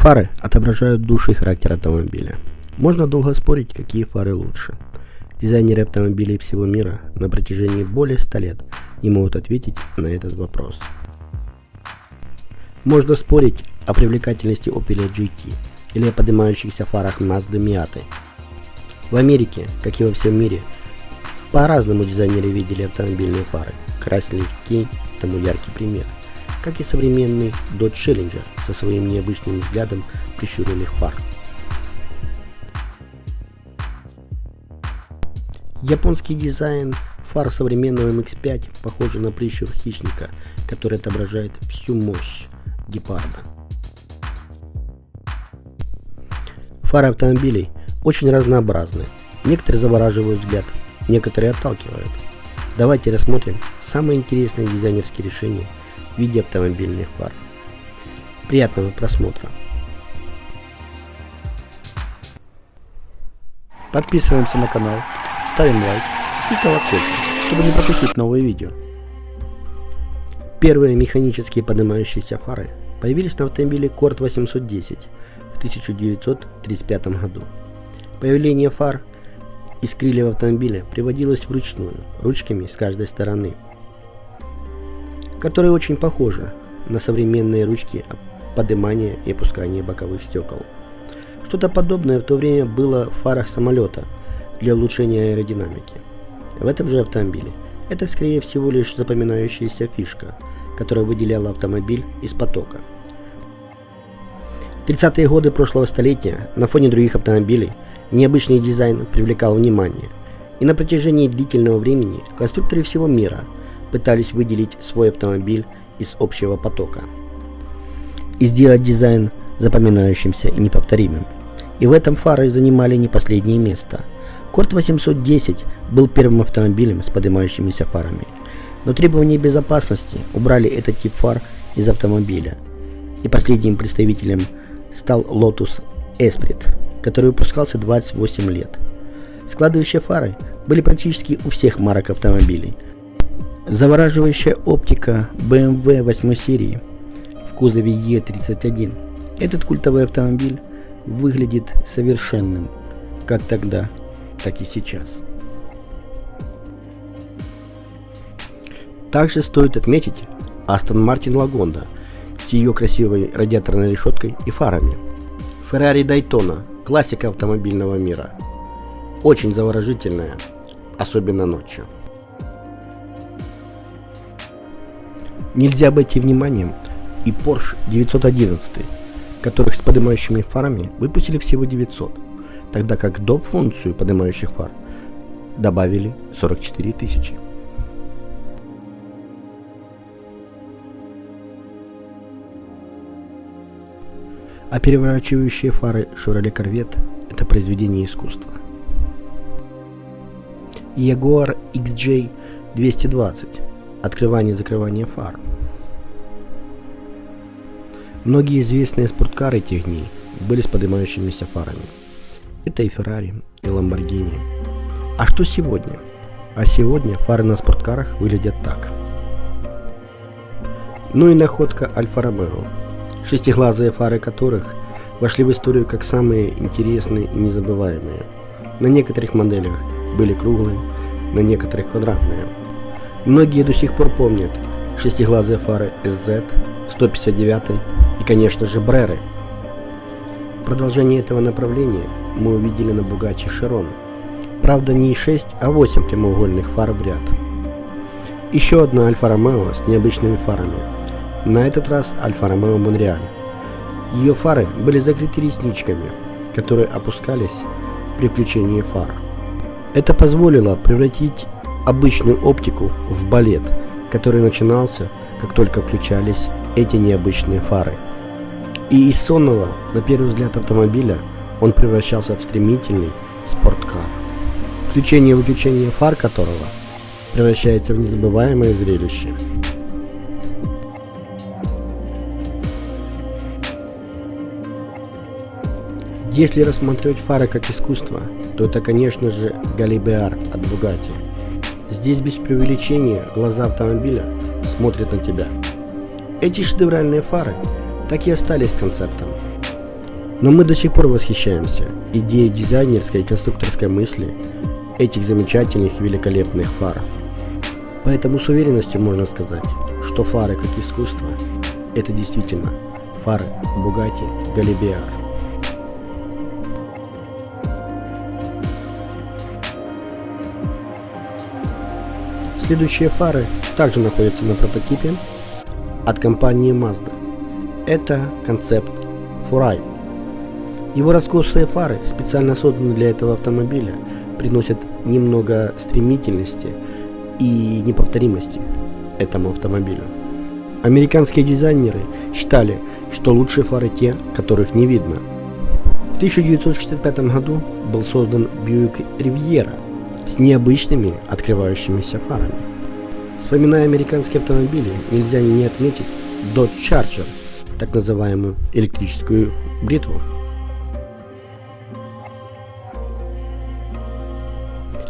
Фары отображают душу и характер автомобиля. Можно долго спорить, какие фары лучше. Дизайнеры автомобилей всего мира на протяжении более 100 лет не могут ответить на этот вопрос. Можно спорить о привлекательности Opel GT или о поднимающихся фарах Mazda Miata. В Америке, как и во всем мире, по-разному дизайнеры видели автомобильные фары. Chrysler Key тому яркий пример, как и современный Dodge Challenger со своим необычным взглядом прищуренных фар. Японский дизайн фар современного MX-5 похож на прищур хищника, который отображает всю мощь гепарда. Фары автомобилей очень разнообразны. Некоторые завораживают взгляд, некоторые отталкивают. Давайте рассмотрим самые интересные дизайнерские решения в виде автомобильных фар. Приятного просмотра! Подписываемся на канал, ставим лайк и колокольчик, чтобы не пропустить новые видео. Первые механические поднимающиеся фары появились на автомобиле Cord 810 в 1935 году. Появление фар из крыльев автомобиля приводилось вручную, ручками с каждой стороны, которые очень похожи на современные ручки поднимания и опускания боковых стекол. Что-то подобное в то время было в фарах самолета для улучшения аэродинамики. В этом же автомобиле это скорее всего лишь запоминающаяся фишка, которая выделяла автомобиль из потока. В 30-е годы прошлого столетия на фоне других автомобилей необычный дизайн привлекал внимание, и на протяжении длительного времени конструкторы всего мира пытались выделить свой автомобиль из общего потока и сделать дизайн запоминающимся и неповторимым. И в этом фары занимали не последнее место. Cord 810 был первым автомобилем с поднимающимися фарами, но требования безопасности убрали этот тип фар из автомобиля, и последним представителем стал Lotus Esprit, который выпускался 28 лет. Складывающие фары были практически у всех марок автомобилей. Завораживающая оптика BMW 8 серии в кузове E31. Этот культовый автомобиль выглядит совершенным, как тогда, так и сейчас. Также стоит отметить Aston Martin Lagonda с ее красивой радиаторной решеткой и фарами. Ferrari Daytona – классика автомобильного мира. Очень заворожительная, особенно ночью. Нельзя обойти вниманием и Porsche 911, которых с поднимающими фарами выпустили всего 900, тогда как доп-функцию поднимающих фар добавили 44 тысячи. А переворачивающие фары Chevrolet Corvette – это произведение искусства. Jaguar XJ220 – открывание-закрывание фар. Многие известные спорткары тех дней были с поднимающимися фарами. Это и Ferrari, и Lamborghini. А что сегодня? А сегодня фары на спорткарах выглядят так. Ну и находка Alfa Romeo, шестиглазые фары которых вошли в историю как самые интересные и незабываемые. На некоторых моделях были круглые, на некоторых квадратные. Многие до сих пор помнят шестиглазые фары SZ, 159 и, конечно же, Бреры. Продолжение этого направления мы увидели на Bugatti Chiron. Правда, не 6, а 8 прямоугольных фар в ряд. Еще одна Alfa Romeo с необычными фарами. На этот раз Alfa Romeo Monreal. Ее фары были закрыты ресничками, которые опускались при включении фар. Это позволило превратить обычную оптику в балет, который начинался, как только включались эти необычные фары. И из сонного, на первый взгляд, автомобиля он превращался в стремительный спорткар, включение и выключение фар которого превращается в незабываемое зрелище. Если рассматривать фары как искусство, то это, конечно же, Галибеар от Bugatti. Здесь без преувеличения глаза автомобиля смотрят на тебя. Эти шедевральные фары так и остались концептом. Но мы до сих пор восхищаемся идеей дизайнерской и конструкторской мысли этих замечательных и великолепных фар. Поэтому с уверенностью можно сказать, что фары как искусство – это действительно фары Bugatti Galibier. Следующие фары также находятся на прототипе от компании Mazda. Это концепт Furai. Его раскосые фары, специально созданы для этого автомобиля, приносят немного стремительности и неповторимости этому автомобилю. Американские дизайнеры считали, что лучшие фары те, которых не видно. В 1965 году был создан Buick Riviera с необычными открывающимися фарами. Вспоминая американские автомобили, нельзя не отметить Dodge Charger, так называемую электрическую бритву.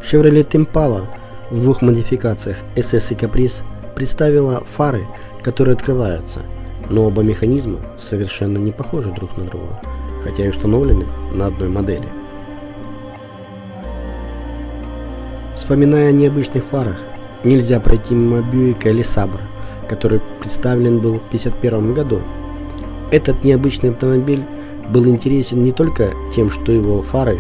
Chevrolet Impala в двух модификациях SS и Caprice представила фары, которые открываются, но оба механизма совершенно не похожи друг на друга, хотя и установлены на одной модели. Вспоминая о необычных фарах, нельзя пройти мимо Buick LeSabre, который представлен был в 1951 году. Этот необычный автомобиль был интересен не только тем, что его фары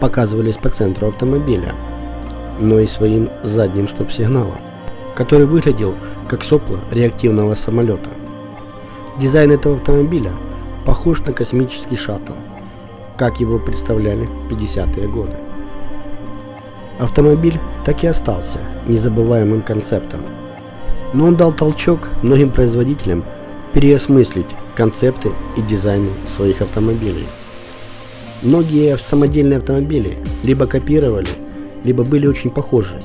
показывались по центру автомобиля, но и своим задним стоп-сигналом, который выглядел как сопло реактивного самолета. Дизайн этого автомобиля похож на космический шаттл, как его представляли в 50-е годы. Автомобиль так и остался незабываемым концептом, но он дал толчок многим производителям переосмыслить концепты и дизайны своих автомобилей. Многие самодельные автомобили либо копировали, либо были очень похожи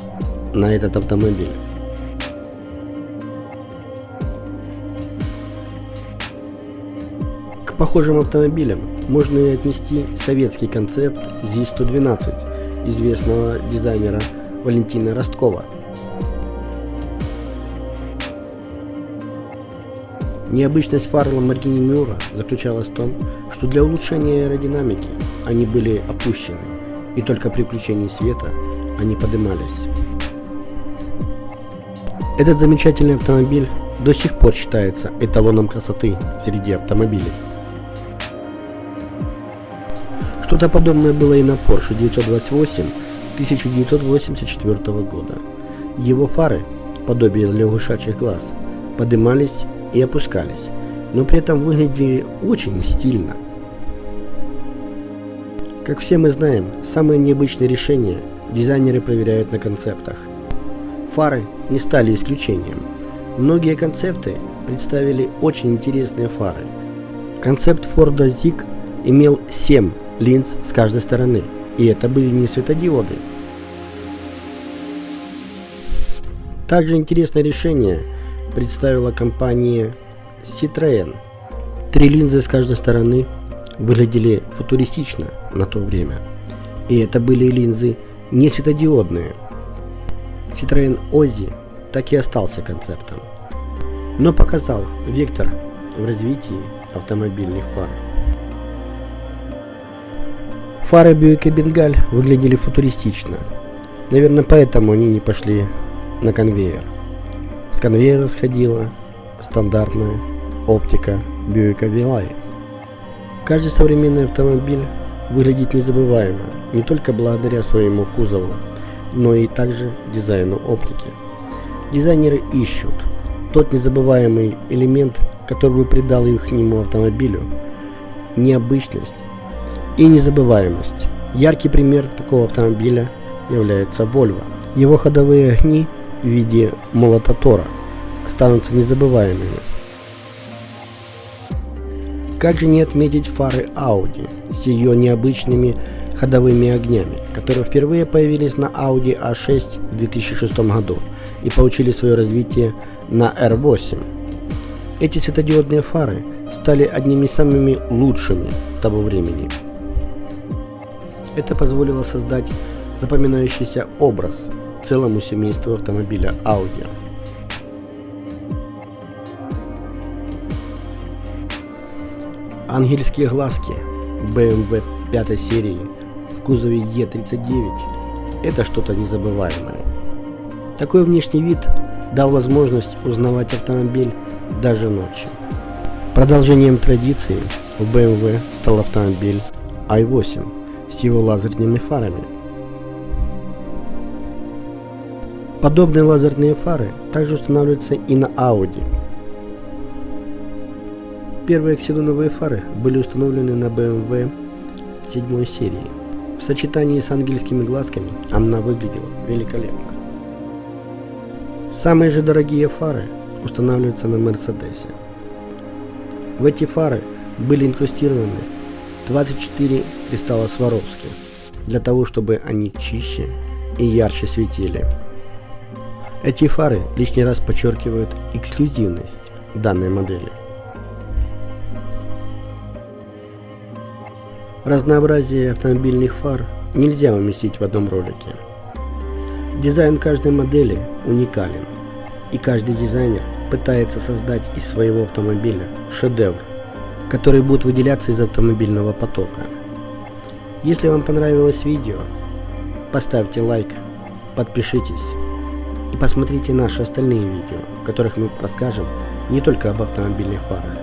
на этот автомобиль. К похожим автомобилям можно и отнести советский концепт ЗИС-112 известного дизайнера Валентина Росткова. Необычность фар Lamborghini Miura заключалась в том, что для улучшения аэродинамики они были опущены, и только при включении света они поднимались. Этот замечательный автомобиль до сих пор считается эталоном красоты среди автомобилей. Что-то подобное было и на Porsche 928 1984 года. Его фары, подобие лягушачьих глаз, поднимались и опускались, но при этом выглядели очень стильно. Как все мы знаем, самые необычные решения дизайнеры проверяют на концептах. Фары не стали исключением. Многие концепты представили очень интересные фары. Концепт Форда Zig имел 7 линз с каждой стороны, и это были не светодиоды. Также интересное решение представила компания Citroën. 3 линзы с каждой стороны выглядели футуристично на то время. И это были линзы не светодиодные. Citroën Ozy так и остался концептом, но показал вектор в развитии автомобильных фар. Фары Buick Bengal выглядели футуристично. Наверное, поэтому они не пошли на конвейер. С конвейера сходила стандартная оптика Buick Velay. Каждый современный автомобиль выглядит незабываемо, не только благодаря своему кузову, но и также дизайну оптики. Дизайнеры ищут тот незабываемый элемент, который бы придал ихнему автомобилю необычность и незабываемость. Яркий пример такого автомобиля является Volvo. Его ходовые огни в виде молота Тора останутся незабываемыми. Как же не отметить фары Audi с ее необычными ходовыми огнями, которые впервые появились на Audi A6 в 2006 году и получили свое развитие на R8. Эти светодиодные фары стали одними из самыми лучшими того времени. Это позволило создать запоминающийся образ целому семейству автомобиля Audi. Ангельские глазки BMW 5 серии в кузове E39 – это что-то незабываемое. Такой внешний вид дал возможность узнавать автомобиль даже ночью. Продолжением традиции в BMW стал автомобиль i8 с его лазерными фарами. Подобные лазерные фары также устанавливаются и на Audi. Первые ксеноновые фары были установлены на BMW 7 серии. В сочетании с ангельскими глазками она выглядела великолепно. Самые же дорогие фары устанавливаются на Мерседесе. В эти фары были инкрустированы 24 кристалла Сваровски, для того, чтобы они чище и ярче светили. Эти фары лишний раз подчеркивают эксклюзивность данной модели. Разнообразие автомобильных фар нельзя уместить в одном ролике. Дизайн каждой модели уникален, и каждый дизайнер пытается создать из своего автомобиля шедевр, который будет выделяться из автомобильного потока. Если вам понравилось видео, поставьте лайк, подпишитесь и посмотрите наши остальные видео, в которых мы расскажем не только об автомобильных фарах,